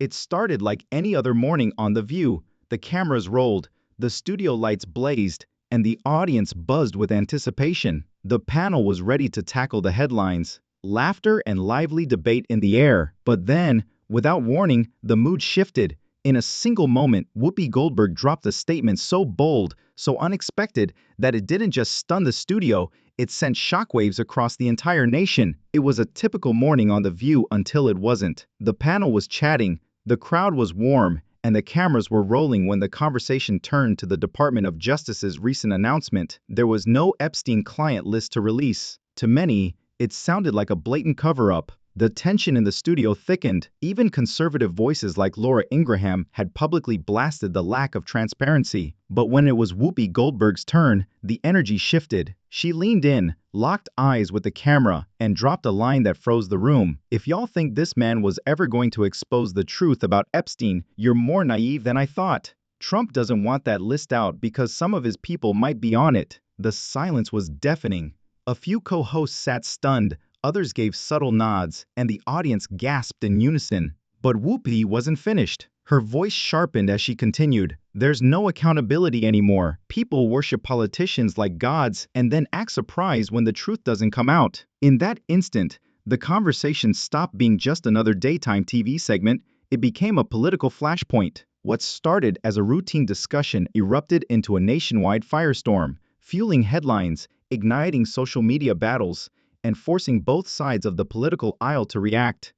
It started like any other morning on The View. The cameras rolled, the studio lights blazed, and the audience buzzed with anticipation. The panel was ready to tackle the headlines, laughter and lively debate in the air. But then, without warning, the mood shifted. In a single moment, Whoopi Goldberg dropped a statement so bold, so unexpected, that it didn't just stun the studio, it sent shockwaves across the entire nation. It was a typical morning on The View until it wasn't. The panel was chatting, the crowd was warm, and the cameras were rolling when the conversation turned to the Department of Justice's recent announcement. There was no Epstein client list to release. To many, it sounded like a blatant cover-up. The tension in the studio thickened. Even conservative voices like Laura Ingraham had publicly blasted the lack of transparency. But when it was Whoopi Goldberg's turn, the energy shifted. She leaned in, locked eyes with the camera, and dropped a line that froze the room. "If y'all think this man was ever going to expose the truth about Epstein, you're more naive than I thought. Trump doesn't want that list out because some of his people might be on it." The silence was deafening. A few co-hosts sat stunned. Others gave subtle nods, and the audience gasped in unison. But Whoopi wasn't finished. Her voice sharpened as she continued. "There's no accountability anymore. People worship politicians like gods and then act surprised when the truth doesn't come out." In that instant, the conversation stopped being just another daytime TV segment. It became a political flashpoint. What started as a routine discussion erupted into a nationwide firestorm, fueling headlines, igniting social media battles, and forcing both sides of the political aisle to react.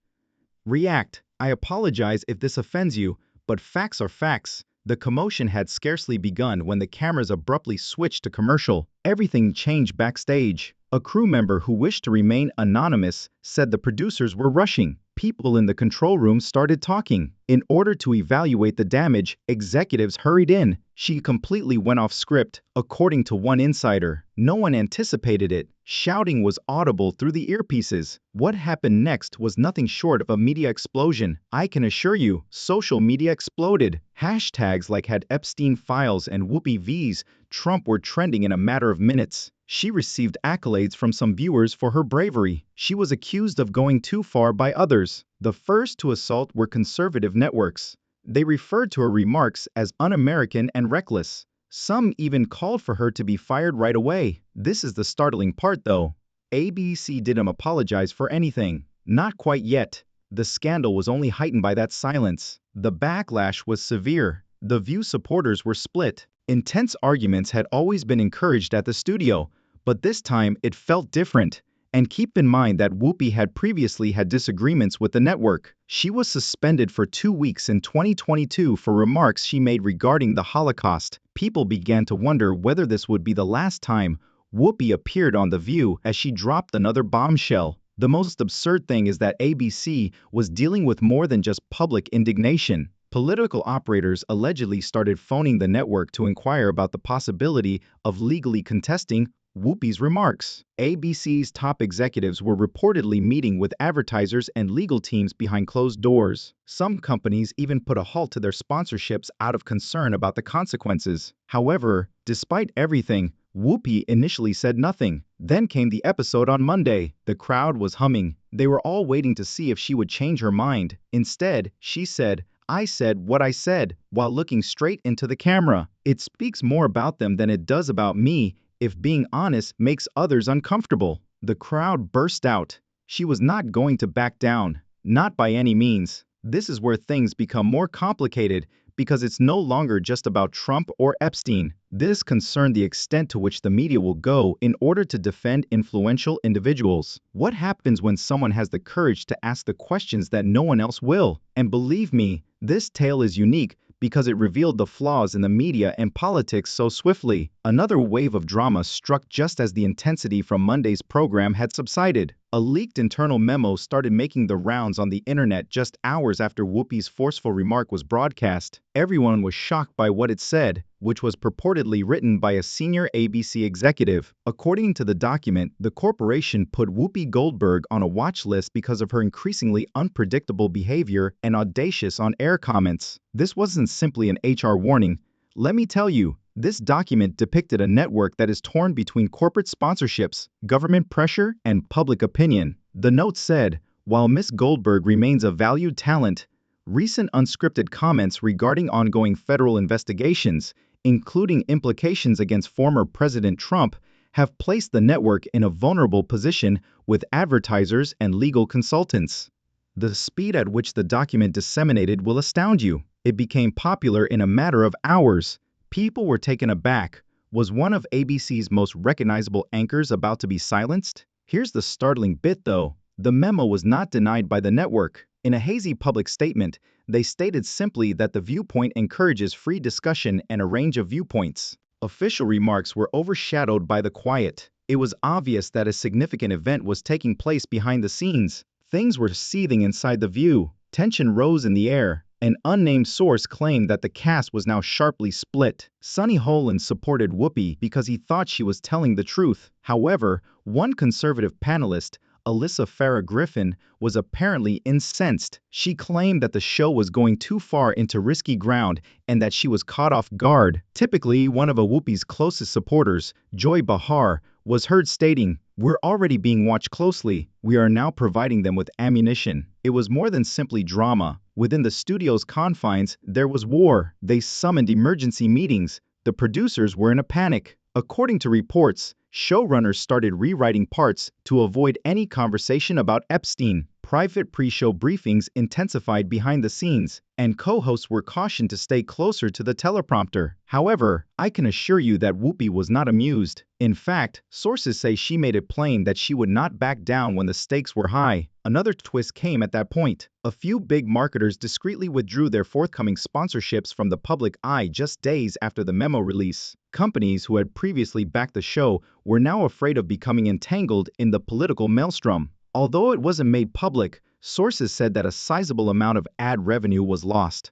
I apologize if this offends you, but facts are facts. The commotion had scarcely begun when the cameras abruptly switched to commercial. Everything changed backstage. A crew member who wished to remain anonymous said the producers were rushing. People in the control room started talking. In order to evaluate the damage, executives hurried in. She completely went off script, according to one insider. No one anticipated it. Shouting was audible through the earpieces. What happened next was nothing short of a media explosion. I can assure you, social media exploded. Hashtags like had Epstein files and Whoopi vs. Trump were trending in a matter of minutes. She received accolades from some viewers for her bravery. She was accused of going too far by others. The first to assault were conservative networks. They referred to her remarks as un-American and reckless. Some even called for her to be fired right away. This is the startling part, though. ABC didn't apologize for anything. Not quite yet. The scandal was only heightened by that silence. The backlash was severe. The View supporters were split. Intense arguments had always been encouraged at the studio, but this time it felt different. And keep in mind that Whoopi had previously had disagreements with the network. She was suspended for 2 weeks in 2022 for remarks she made regarding the Holocaust. People began to wonder whether this would be the last time Whoopi appeared on The View, as she dropped another bombshell. The most absurd thing is that ABC was dealing with more than just public indignation. Political operators allegedly started phoning the network to inquire about the possibility of legally contesting Whoopi's remarks. ABC's top executives were reportedly meeting with advertisers and legal teams behind closed doors. Some companies even put a halt to their sponsorships out of concern about the consequences. However, despite everything, Whoopi initially said nothing. Then came the episode on Monday. The crowd was humming. They were all waiting to see if she would change her mind. Instead, she said, "I said what I said," while looking straight into the camera. It speaks more about them than it does about me if being honest makes others uncomfortable. The crowd burst out. She was not going to back down. Not by any means. This is where things become more complicated, because it's no longer just about Trump or Epstein. This concerned the extent to which the media will go in order to defend influential individuals. What happens when someone has the courage to ask the questions that no one else will? And believe me, this tale is unique because it revealed the flaws in the media and politics so swiftly. Another wave of drama struck just as the intensity from Monday's program had subsided. A leaked internal memo started making the rounds on the internet just hours after Whoopi's forceful remark was broadcast. Everyone was shocked by what it said, which was purportedly written by a senior ABC executive. According to the document, the corporation put Whoopi Goldberg on a watch list because of her increasingly unpredictable behavior and audacious on-air comments. This wasn't simply an HR warning. Let me tell you, this document depicted a network that is torn between corporate sponsorships, government pressure, and public opinion. The note said, "While Ms. Goldberg remains a valued talent, Recent unscripted comments regarding ongoing federal investigations, including implications against former President Trump, have placed the network in a vulnerable position with advertisers and legal consultants. The speed at which the document disseminated will astound you. It became popular in a matter of hours. People were taken aback. Was one of ABC's most recognizable anchors about to be silenced? Here's the startling bit, though. The memo was not denied by the network. In a hazy public statement, they stated simply that the viewpoint encourages free discussion and a range of viewpoints. Official remarks were overshadowed by the quiet. It was obvious that a significant event was taking place behind the scenes. Things were seething inside the View. Tension rose in the air. An unnamed source claimed that the cast was now sharply split. Sonny Holland supported Whoopi because he thought she was telling the truth. However, one conservative panelist, Alyssa Farah Griffin, was apparently incensed. She claimed that the show was going too far into risky ground and that she was caught off guard. Typically, one of Whoopi's closest supporters, Joy Behar, was heard stating, "We're already being watched closely. We are now providing them with ammunition." It was more than simply drama. Within the studio's confines, there was war. They summoned emergency meetings. The producers were in a panic. According to reports, showrunners started rewriting parts to avoid any conversation about Epstein. Private pre-show briefings intensified behind the scenes, and co-hosts were cautioned to stay closer to the teleprompter. However, I can assure you that Whoopi was not amused. In fact, sources say she made it plain that she would not back down when the stakes were high. Another twist came at that point. A few big marketers discreetly withdrew their forthcoming sponsorships from the public eye just days after the memo release. Companies who had previously backed the show were now afraid of becoming entangled in the political maelstrom. Although it wasn't made public, sources said that a sizable amount of ad revenue was lost.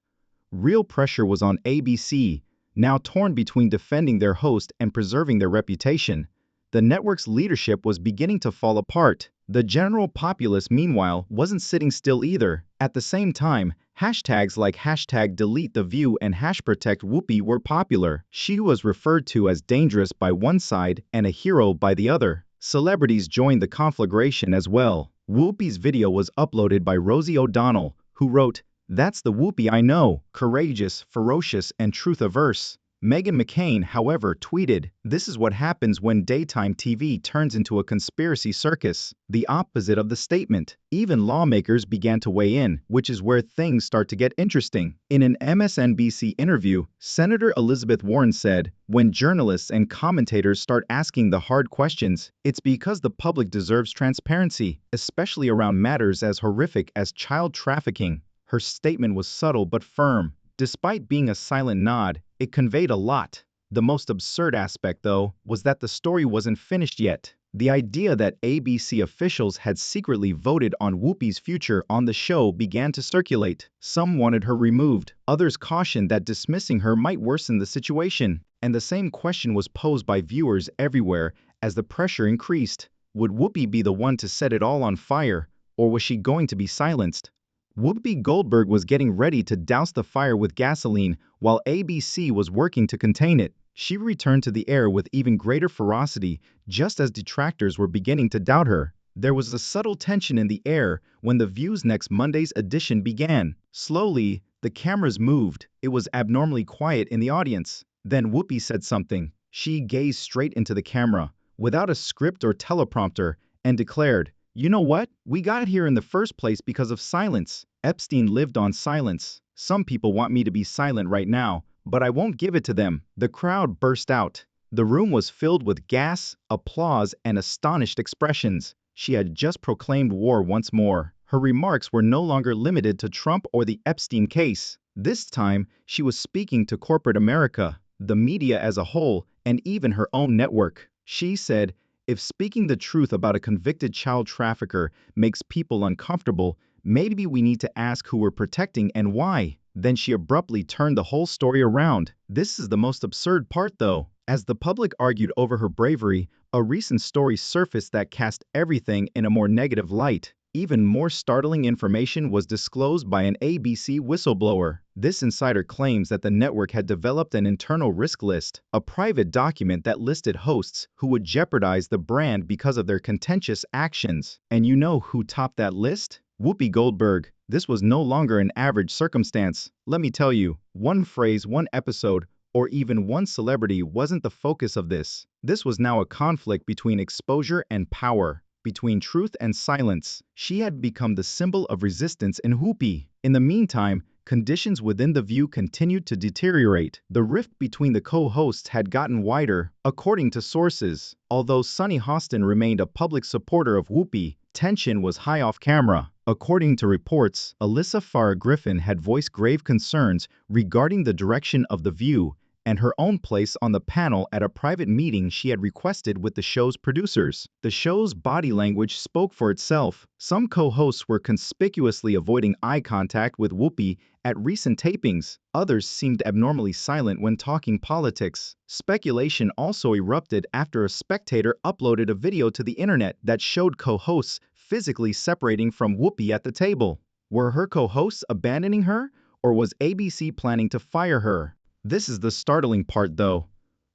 Real pressure was on ABC, now torn between defending their host and preserving their reputation. The network's leadership was beginning to fall apart. The general populace, meanwhile, wasn't sitting still either. At the same time, hashtags like #DeleteTheView and #ProtectWhoopi were popular. She was referred to as dangerous by one side and a hero by the other. Celebrities joined the conflagration as well. Whoopi's video was uploaded by Rosie O'Donnell, who wrote, "That's the Whoopi I know, courageous, ferocious, and truth-averse." Meghan McCain, however, tweeted, "This is what happens when daytime TV turns into a conspiracy circus." The opposite of the statement. Even lawmakers began to weigh in, which is where things start to get interesting. In an MSNBC interview, Senator Elizabeth Warren said, "When journalists and commentators start asking the hard questions, it's because the public deserves transparency, especially around matters as horrific as child trafficking." Her statement was subtle but firm. Despite being a silent nod, it conveyed a lot. The most absurd aspect, though, was that the story wasn't finished yet. The idea that ABC officials had secretly voted on Whoopi's future on the show began to circulate. Some wanted her removed. Others cautioned that dismissing her might worsen the situation. And the same question was posed by viewers everywhere as the pressure increased. Would Whoopi be the one to set it all on fire, or was she going to be silenced? Whoopi Goldberg was getting ready to douse the fire with gasoline while ABC was working to contain it. She returned to the air with even greater ferocity just as detractors were beginning to doubt her. There was a subtle tension in the air when The View's next Monday's edition began. Slowly, the cameras moved. It was abnormally quiet in the audience. Then Whoopi said something. She gazed straight into the camera, without a script or teleprompter, and declared, "You know what? We got here in the first place because of silence. Epstein lived on silence. Some people want me to be silent right now, but I won't give it to them." The crowd burst out. The room was filled with gas, applause, and astonished expressions. She had just proclaimed war once more. Her remarks were no longer limited to Trump or the Epstein case. This time, she was speaking to corporate America, the media as a whole, and even her own network. She said, "If speaking the truth about a convicted child trafficker makes people uncomfortable, maybe we need to ask who we're protecting and why." Then she abruptly turned the whole story around. This is the most absurd part, though. As the public argued over her bravery, a recent story surfaced that cast everything in a more negative light. Even more startling information was disclosed by an ABC whistleblower. This insider claims that the network had developed an internal risk list, a private document that listed hosts who would jeopardize the brand because of their contentious actions. And you know who topped that list? Whoopi Goldberg. This was no longer an average circumstance. Let me tell you, one phrase, one episode, or even one celebrity wasn't the focus of this. This was now a conflict between exposure and power, between truth and silence. She had become the symbol of resistance in Whoopi. In the meantime, conditions within The View continued to deteriorate. The rift between the co-hosts had gotten wider, according to sources. Although Sunny Hostin remained a public supporter of Whoopi, tension was high off camera. According to reports, Alyssa Farah Griffin had voiced grave concerns regarding the direction of The View and her own place on the panel at a private meeting she had requested with the show's producers. The show's body language spoke for itself. Some co-hosts were conspicuously avoiding eye contact with Whoopi at recent tapings. Others seemed abnormally silent when talking politics. Speculation also erupted after a spectator uploaded a video to the internet that showed co-hosts physically separating from Whoopi at the table. Were her co-hosts abandoning her, or was ABC planning to fire her? This is the startling part, though.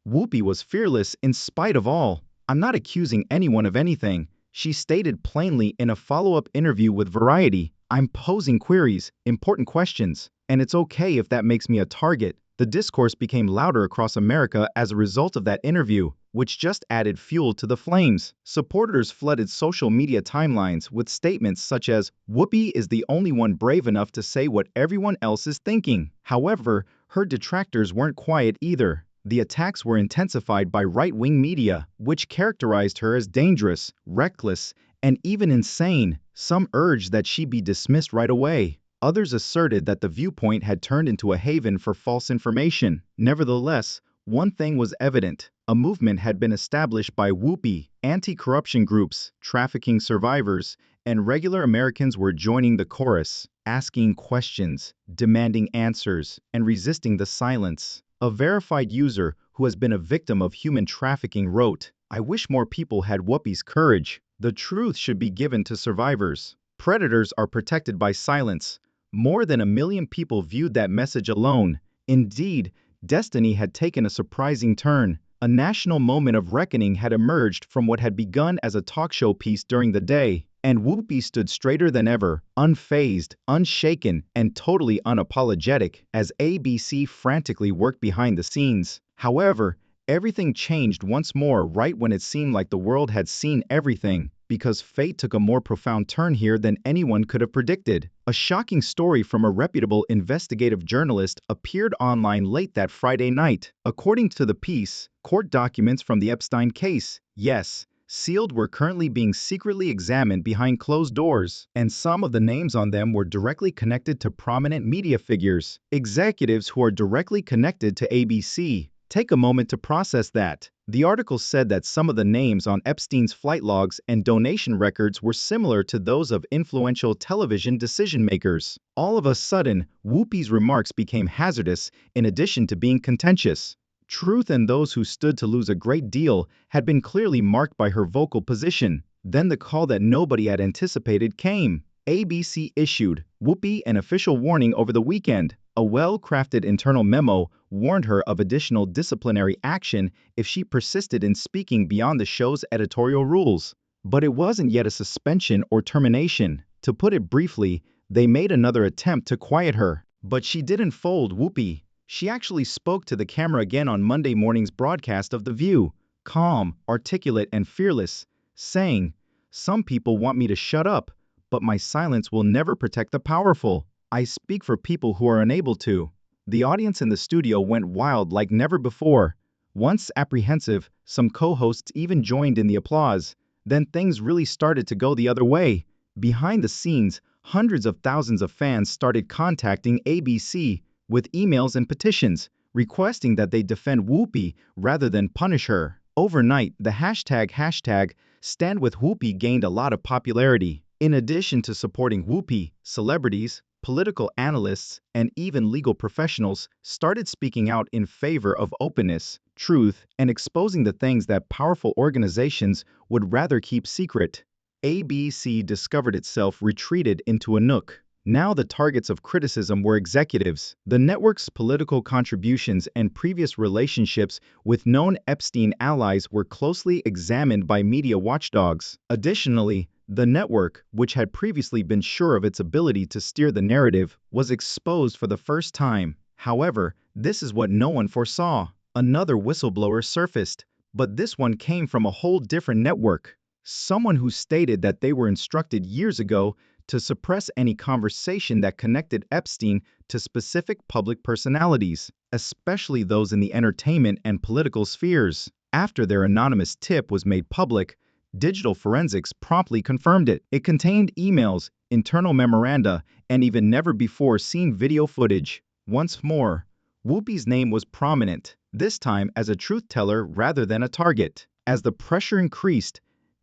Whoopi was fearless in spite of all. "I'm not accusing anyone of anything," she stated plainly in a follow-up interview with Variety. "I'm posing queries, important questions, and it's okay if that makes me a target." The discourse became louder across America as a result of that interview, which just added fuel to the flames. Supporters flooded social media timelines with statements such as, "Whoopi is the only one brave enough to say what everyone else is thinking." However, her detractors weren't quiet either. The attacks were intensified by right-wing media, which characterized her as dangerous, reckless, and even insane. Some urged that she be dismissed right away. Others asserted that the Viewpoint had turned into a haven for false information. Nevertheless, one thing was evident. A movement had been established by Whoopi. Anti-corruption groups, trafficking survivors, and regular Americans were joining the chorus, asking questions, demanding answers, and resisting the silence. A verified user who has been a victim of human trafficking wrote, "I wish more people had Whoopi's courage. The truth should be given to survivors. Predators are protected by silence." More than 1 million people viewed that message alone. Indeed, destiny had taken a surprising turn. A national moment of reckoning had emerged from what had begun as a talk show piece during the day, and Whoopi stood straighter than ever, unfazed, unshaken, and totally unapologetic, as ABC frantically worked behind the scenes. However, everything changed once more right when it seemed like the world had seen everything, because fate took a more profound turn here than anyone could have predicted. A shocking story from a reputable investigative journalist appeared online late that Friday night. According to the piece, court documents from the Epstein case, yes, sealed, were currently being secretly examined behind closed doors, and some of the names on them were directly connected to prominent media figures, executives who are directly connected to ABC. Take a moment to process that. The article said that some of the names on Epstein's flight logs and donation records were similar to those of influential television decision-makers. All of a sudden, Whoopi's remarks became hazardous in addition to being contentious. Truth and those who stood to lose a great deal had been clearly marked by her vocal position. Then the call that nobody had anticipated came. ABC issued Whoopi an official warning over the weekend. A well-crafted internal memo warned her of additional disciplinary action if she persisted in speaking beyond the show's editorial rules. But it wasn't yet a suspension or termination. To put it briefly, they made another attempt to quiet her. But she didn't fold. Whoopi. She actually spoke to the camera again on Monday morning's broadcast of The View, calm, articulate, and fearless, saying, "Some people want me to shut up, but my silence will never protect the powerful. I speak for people who are unable to." The audience in the studio went wild like never before. Once apprehensive, some co-hosts even joined in the applause. Then things really started to go the other way. Behind the scenes, hundreds of thousands of fans started contacting ABC with emails and petitions, requesting that they defend Whoopi rather than punish her. Overnight, the hashtag #StandWithWhoopi gained a lot of popularity. In addition to supporting Whoopi, celebrities, political analysts, and even legal professionals started speaking out in favor of openness, truth, and exposing the things that powerful organizations would rather keep secret. ABC discovered itself retreated into a nook. Now the targets of criticism were executives. The network's political contributions and previous relationships with known Epstein allies were closely examined by media watchdogs. Additionally, The network, which had previously been sure of its ability to steer the narrative, was exposed for the first time. However, this is what no one foresaw. Another whistleblower surfaced, but this one came from a whole different network. Someone who stated that they were instructed years ago to suppress any conversation that connected Epstein to specific public personalities, especially those in the entertainment and political spheres. After their anonymous tip was made public, digital forensics promptly confirmed it. It contained emails, internal memoranda, and even never-before-seen video footage. Once more, Whoopi's name was prominent, this time as a truth-teller rather than a target. As the pressure increased,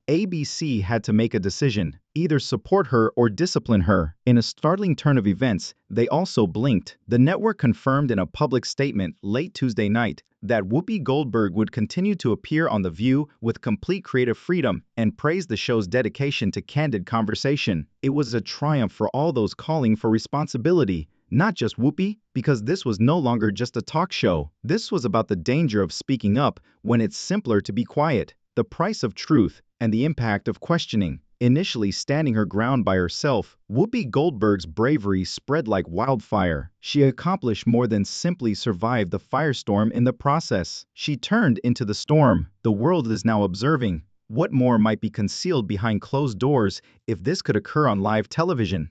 ABC had to make a decision, either support her or discipline her. In a startling turn of events, they also blinked. The network confirmed in a public statement late Tuesday night that Whoopi Goldberg would continue to appear on The View with complete creative freedom and praised the show's dedication to candid conversation. It was a triumph for all those calling for responsibility, not just Whoopi, because this was no longer just a talk show. This was about the danger of speaking up when it's simpler to be quiet, the price of truth, and the impact of questioning. Initially standing her ground by herself, Whoopi Goldberg's bravery spread like wildfire. She accomplished more than simply survive the firestorm in the process. She turned into the storm. The world is now observing. What more might be concealed behind closed doors if this could occur on live television?